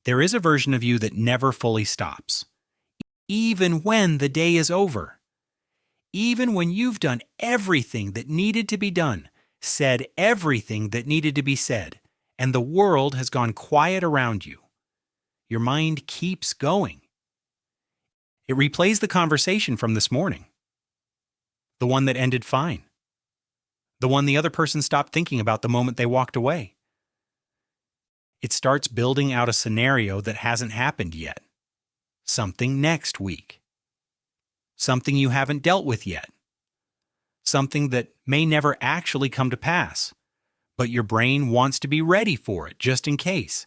There is a version of you that never fully stops. Even when the day is over. Even when you've done everything that needed to be done, said everything that needed to be said, and the world has gone quiet around you. Your mind keeps going. It replays the conversation from this morning. The one that ended fine. The one the other person stopped thinking about the moment they walked away. It starts building out a scenario that hasn't happened yet. Something next week. Something you haven't dealt with yet. Something that may never actually come to pass, but your brain wants to be ready for it just in case.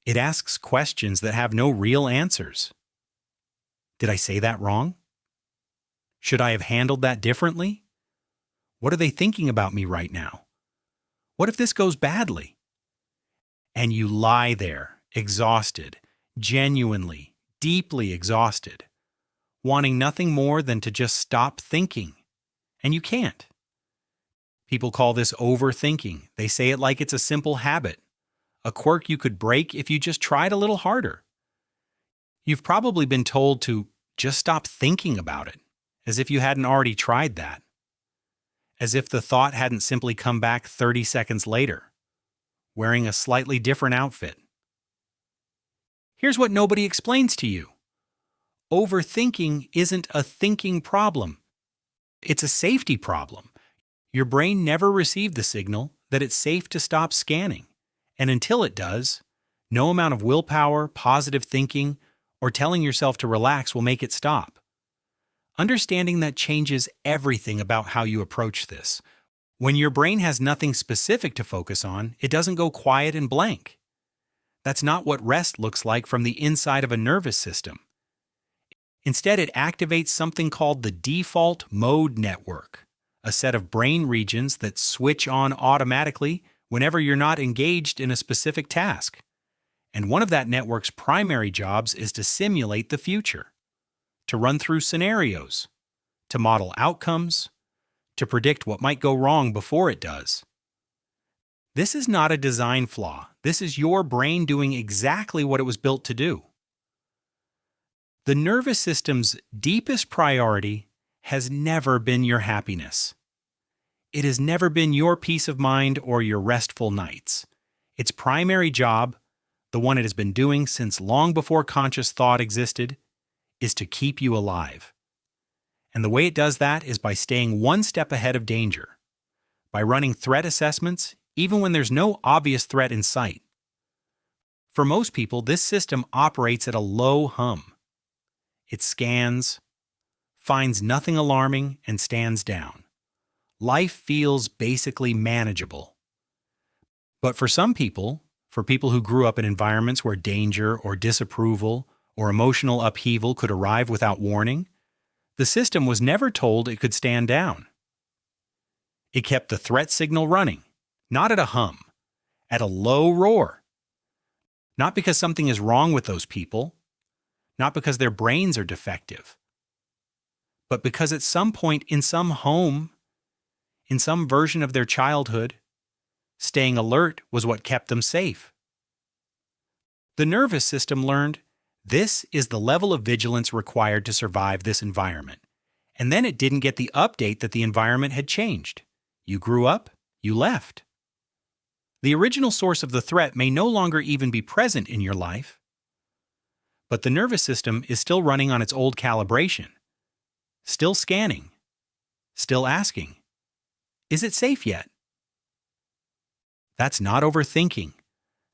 It asks questions that have no real answers. Did I say that wrong? Should I have handled that differently? What are they thinking about me right now? What if this goes badly? And you lie there, exhausted, genuinely, deeply exhausted, wanting nothing more than to just stop thinking. And you can't. People call this overthinking. They say it like it's a simple habit, a quirk you could break if you just tried a little harder. You've probably been told to just stop thinking about it, as if you hadn't already tried that. As if the thought hadn't simply come back 30 seconds later, wearing a slightly different outfit. Here's what nobody explains to you. Overthinking isn't a thinking problem. It's a safety problem. Your brain never received the signal that it's safe to stop scanning. And until it does, no amount of willpower, positive thinking, or telling yourself to relax will make it stop. Understanding that changes everything about how you approach this. When your brain has nothing specific to focus on, it doesn't go quiet and blank. That's not what rest looks like from the inside of a nervous system. Instead, it activates something called the default mode network, a set of brain regions that switch on automatically whenever you're not engaged in a specific task. And one of that network's primary jobs is to simulate the future, to run through scenarios, to model outcomes, to predict what might go wrong before it does. This is not a design flaw. This is your brain doing exactly what it was built to do. The nervous system's deepest priority has never been your happiness. It has never been your peace of mind or your restful nights. Its primary job, the one it has been doing since long before conscious thought existed, is to keep you alive. And the way it does that is by staying one step ahead of danger, by running threat assessments even when there's no obvious threat in sight. For most people, this system operates at a low hum. It scans, finds nothing alarming, and stands down. Life feels basically manageable. But for some people, for people who grew up in environments where danger or disapproval or emotional upheaval could arrive without warning, the system was never told it could stand down. It kept the threat signal running, not at a hum, at a low roar. Not because something is wrong with those people, not because their brains are defective, but because at some point in some home, in some version of their childhood, staying alert was what kept them safe. The nervous system learned this is the level of vigilance required to survive this environment. And then it didn't get the update that the environment had changed. You grew up, you left. The original source of the threat may no longer even be present in your life, but the nervous system is still running on its old calibration, still scanning, still asking, is it safe yet? That's not overthinking.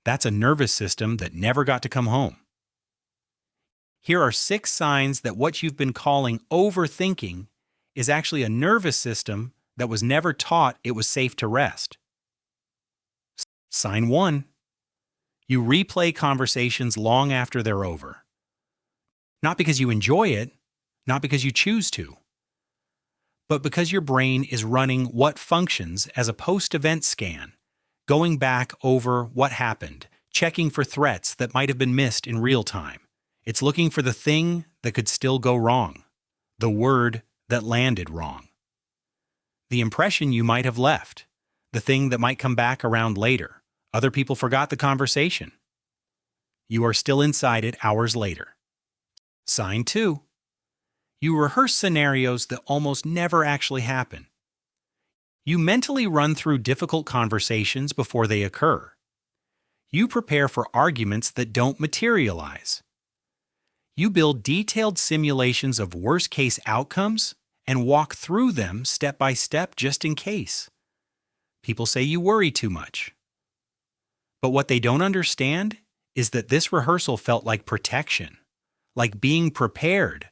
That's a nervous system that never got to come home. Here are 6 signs that what you've been calling overthinking is actually a nervous system that was never taught it was safe to rest. Sign 1. You replay conversations long after they're over. Not because you enjoy it, not because you choose to, but because your brain is running what functions as a post-event scan, going back over what happened, checking for threats that might have been missed in real time. It's looking for the thing that could still go wrong, the word that landed wrong, the impression you might have left, the thing that might come back around later. Other people forgot the conversation. You are still inside it hours later. Sign 2. You rehearse scenarios that almost never actually happen. You mentally run through difficult conversations before they occur. You prepare for arguments that don't materialize. You build detailed simulations of worst-case outcomes and walk through them step by step just in case. People say you worry too much. But what they don't understand is that this rehearsal felt like protection, like being prepared,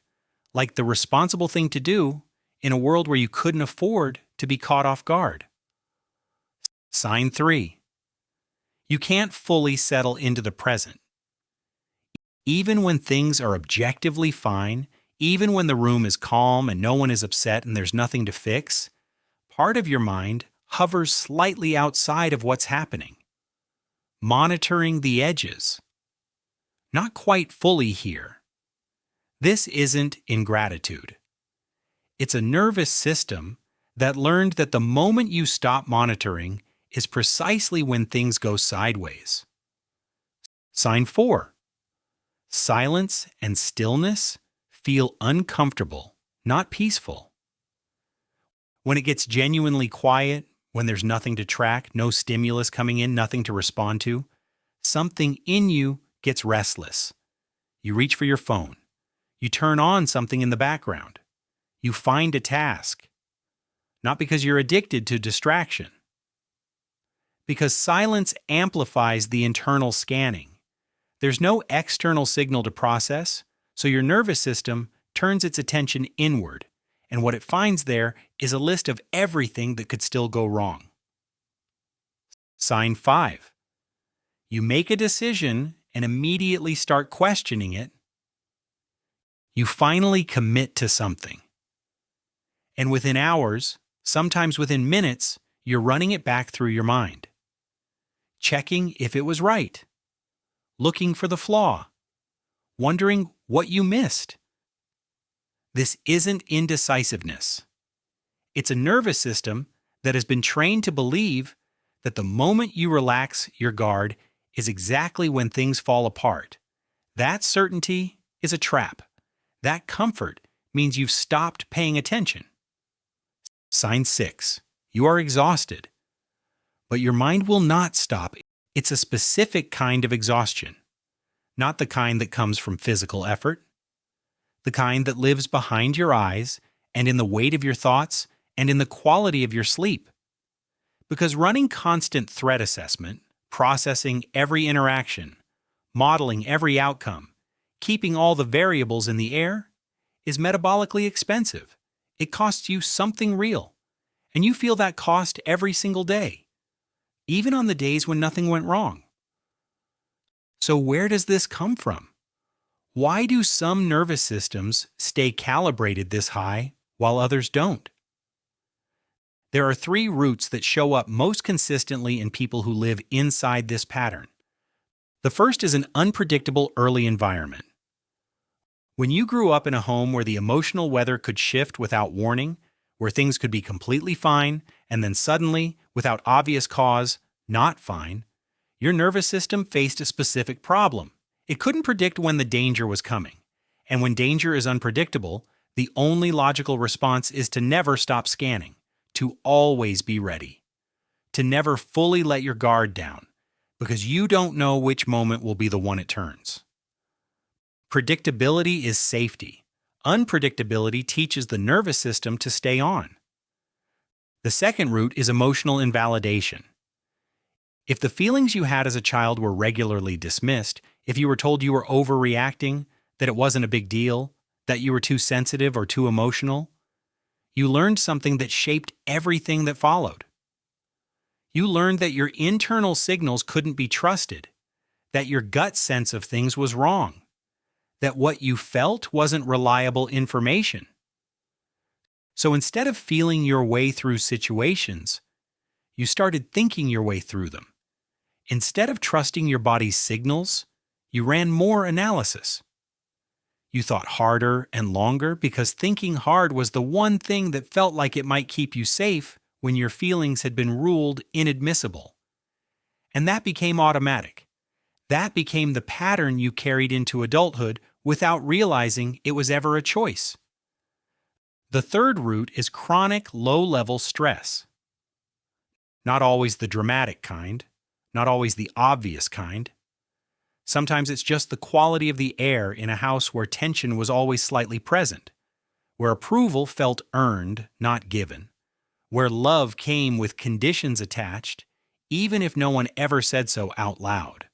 like the responsible thing to do in a world where you couldn't afford to be caught off guard. Sign 3. You can't fully settle into the present. Even when things are objectively fine, even when the room is calm and no one is upset and there's nothing to fix, part of your mind hovers slightly outside of what's happening, monitoring the edges. Not quite fully here. This isn't ingratitude. It's a nervous system that learned that the moment you stop monitoring is precisely when things go sideways. Sign 4. Silence and stillness feel uncomfortable, not peaceful. When it gets genuinely quiet, when there's nothing to track, no stimulus coming in, nothing to respond to, something in you gets restless. You reach for your phone. You turn on something in the background. You find a task. Not because you're addicted to distraction. Because silence amplifies the internal scanning. There's no external signal to process, so your nervous system turns its attention inward, and what it finds there is a list of everything that could still go wrong. Sign 5. You make a decision and immediately start questioning it. You finally commit to something. And within hours, sometimes within minutes, you're running it back through your mind. Checking if it was right. Looking for the flaw. Wondering what you missed. This isn't indecisiveness. It's a nervous system that has been trained to believe that the moment you relax your guard is exactly when things fall apart. That certainty is a trap. That comfort means you've stopped paying attention. Sign 6. You are exhausted. But your mind will not stop. It's a specific kind of exhaustion. Not the kind that comes from physical effort. The kind that lives behind your eyes and in the weight of your thoughts and in the quality of your sleep. Because running constant threat assessment, processing every interaction, modeling every outcome, keeping all the variables in the air, is metabolically expensive. It costs you something real. And you feel that cost every single day, even on the days when nothing went wrong. So where does this come from? Why do some nervous systems stay calibrated this high while others don't? There are 3 roots that show up most consistently in people who live inside this pattern. The first is an unpredictable early environment. When you grew up in a home where the emotional weather could shift without warning, where things could be completely fine and then suddenly, without obvious cause, not fine, your nervous system faced a specific problem. It couldn't predict when the danger was coming. And when danger is unpredictable, the only logical response is to never stop scanning, to always be ready, to never fully let your guard down, because you don't know which moment will be the one it turns. Predictability is safety. Unpredictability teaches the nervous system to stay on. The second root is emotional invalidation. If the feelings you had as a child were regularly dismissed, if you were told you were overreacting, that it wasn't a big deal, that you were too sensitive or too emotional, you learned something that shaped everything that followed. You learned that your internal signals couldn't be trusted, that your gut sense of things was wrong, that what you felt wasn't reliable information. So instead of feeling your way through situations, you started thinking your way through them. Instead of trusting your body's signals, you ran more analysis. You thought harder and longer because thinking hard was the one thing that felt like it might keep you safe when your feelings had been ruled inadmissible. And that became automatic. That became the pattern you carried into adulthood without realizing it was ever a choice. The third root is chronic low-level stress. Not always the dramatic kind, not always the obvious kind. Sometimes it's just the quality of the air in a house where tension was always slightly present, where approval felt earned, not given, where love came with conditions attached, even if no one ever said so out loud.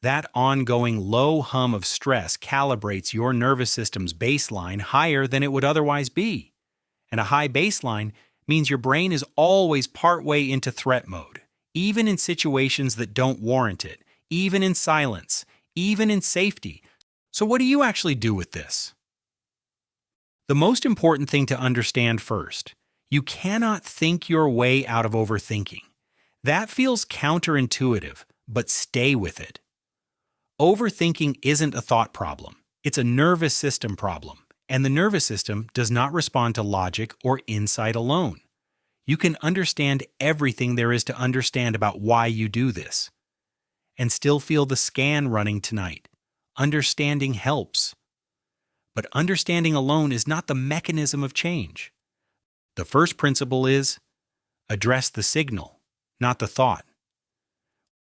That ongoing low hum of stress calibrates your nervous system's baseline higher than it would otherwise be. And a high baseline means your brain is always partway into threat mode, even in situations that don't warrant it, even in silence, even in safety. So what do you actually do with this? The most important thing to understand first, you cannot think your way out of overthinking. That feels counterintuitive, but stay with it. Overthinking isn't a thought problem. It's a nervous system problem, and the nervous system does not respond to logic or insight alone. You can understand everything there is to understand about why you do this, and still feel the scan running tonight. Understanding helps. But understanding alone is not the mechanism of change. The first principle is address the signal, not the thought.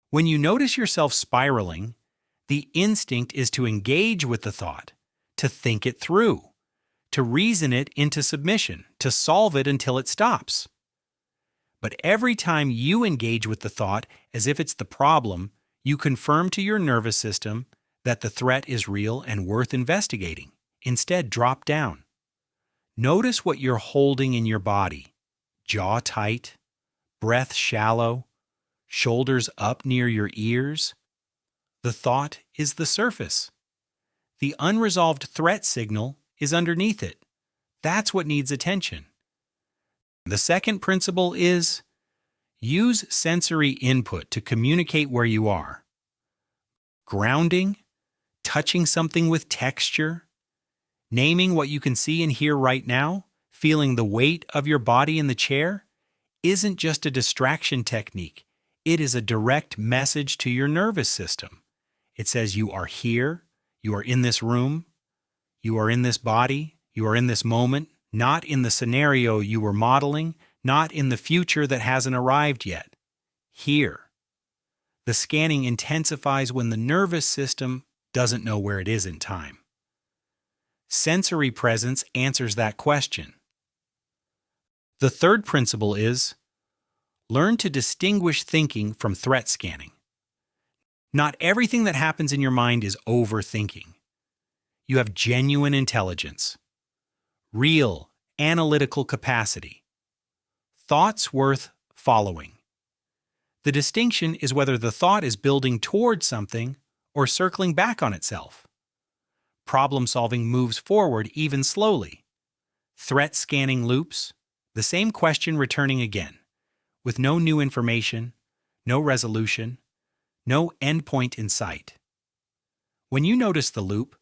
When you notice yourself spiraling, the instinct is to engage with the thought, to think it through, to reason it into submission, to solve it until it stops. But every time you engage with the thought as if it's the problem, you confirm to your nervous system that the threat is real and worth investigating. Instead, drop down. Notice what you're holding in your body. Jaw tight, breath shallow, shoulders up near your ears. The thought is the surface. The unresolved threat signal is underneath it. That's what needs attention. The second principle is use sensory input to communicate where you are. Grounding, touching something with texture, naming what you can see and hear right now, feeling the weight of your body in the chair, isn't just a distraction technique. It is a direct message to your nervous system. It says you are here, you are in this room, you are in this body, you are in this moment, not in the scenario you were modeling, not in the future that hasn't arrived yet. Here. The scanning intensifies when the nervous system doesn't know where it is in time. Sensory presence answers that question. The third principle is learn to distinguish thinking from threat scanning. Not everything that happens in your mind is overthinking. You have genuine intelligence, real analytical capacity, thoughts worth following. The distinction is whether the thought is building toward something or circling back on itself. Problem-solving moves forward even slowly. Threat scanning loops, the same question returning again, with no new information, no resolution, no endpoint in sight. When you notice the loop,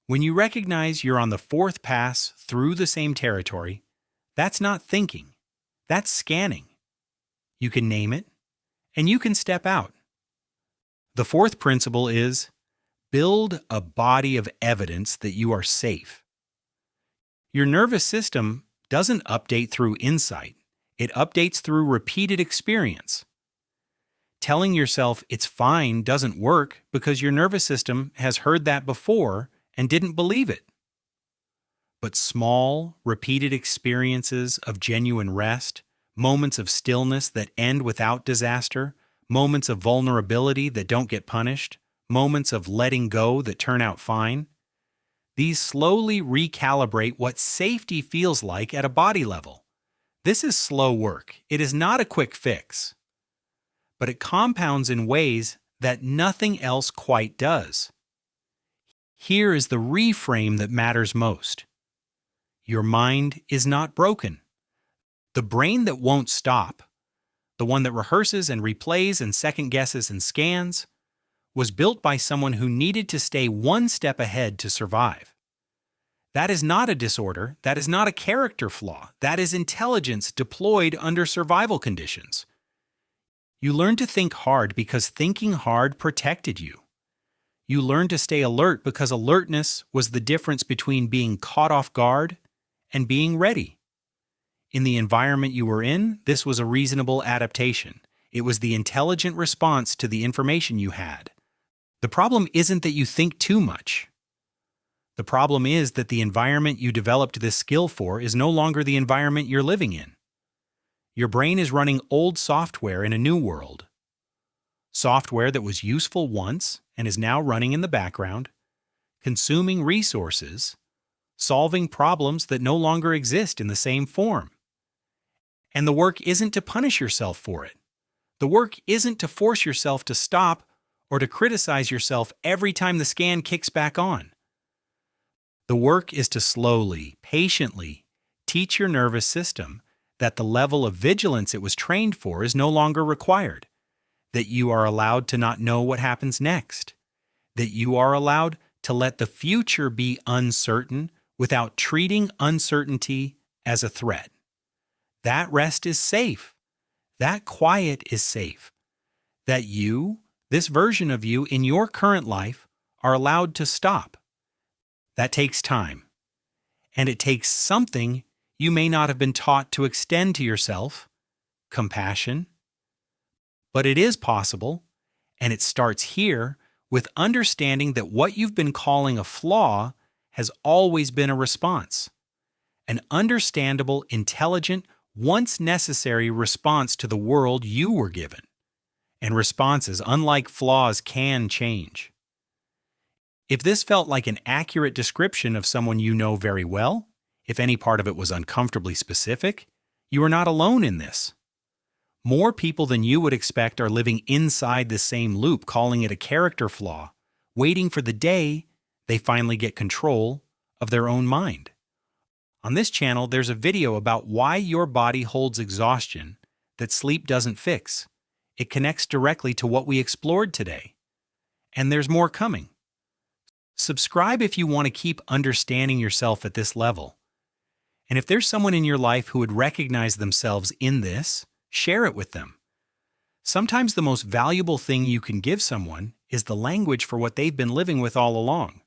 when you recognize you're on the fourth pass through the same territory, that's not thinking, that's scanning. You can name it, and you can step out. The fourth principle is build a body of evidence that you are safe. Your nervous system doesn't update through insight, it updates through repeated experience. Telling yourself it's fine doesn't work because your nervous system has heard that before and didn't believe it. But small, repeated experiences of genuine rest, moments of stillness that end without disaster, moments of vulnerability that don't get punished, moments of letting go that turn out fine, these slowly recalibrate what safety feels like at a body level. This is slow work. It is not a quick fix. But it compounds in ways that nothing else quite does. Here is the reframe that matters most. Your mind is not broken. The brain that won't stop, the one that rehearses and replays and second guesses and scans, was built by someone who needed to stay one step ahead to survive. That is not a disorder, that is not a character flaw, that is intelligence deployed under survival conditions. You learned to think hard because thinking hard protected you. You learned to stay alert because alertness was the difference between being caught off guard and being ready. In the environment you were in, this was a reasonable adaptation. It was the intelligent response to the information you had. The problem isn't that you think too much. The problem is that the environment you developed this skill for is no longer the environment you're living in. Your brain is running old software in a new world. Software that was useful once and is now running in the background, consuming resources, solving problems that no longer exist in the same form. And the work isn't to punish yourself for it. The work isn't to force yourself to stop or to criticize yourself every time the scan kicks back on. The work is to slowly, patiently teach your nervous system that the level of vigilance it was trained for is no longer required, that you are allowed to not know what happens next, that you are allowed to let the future be uncertain without treating uncertainty as a threat. That rest is safe. That quiet is safe. That you, this version of you in your current life, are allowed to stop. That takes time. And it takes something you may not have been taught to extend to yourself, compassion. But it is possible, and it starts here with understanding that what you've been calling a flaw has always been a response. An understandable, intelligent, once necessary response to the world you were given. And responses, unlike flaws, can change. If this felt like an accurate description of someone you know very well, if any part of it was uncomfortably specific, you are not alone in this. More people than you would expect are living inside the same loop, calling it a character flaw, waiting for the day they finally get control of their own mind. On this channel, there's a video about why your body holds exhaustion that sleep doesn't fix. It connects directly to what we explored today. And there's more coming. Subscribe if you want to keep understanding yourself at this level. And if there's someone in your life who would recognize themselves in this, share it with them. Sometimes the most valuable thing you can give someone is the language for what they've been living with all along.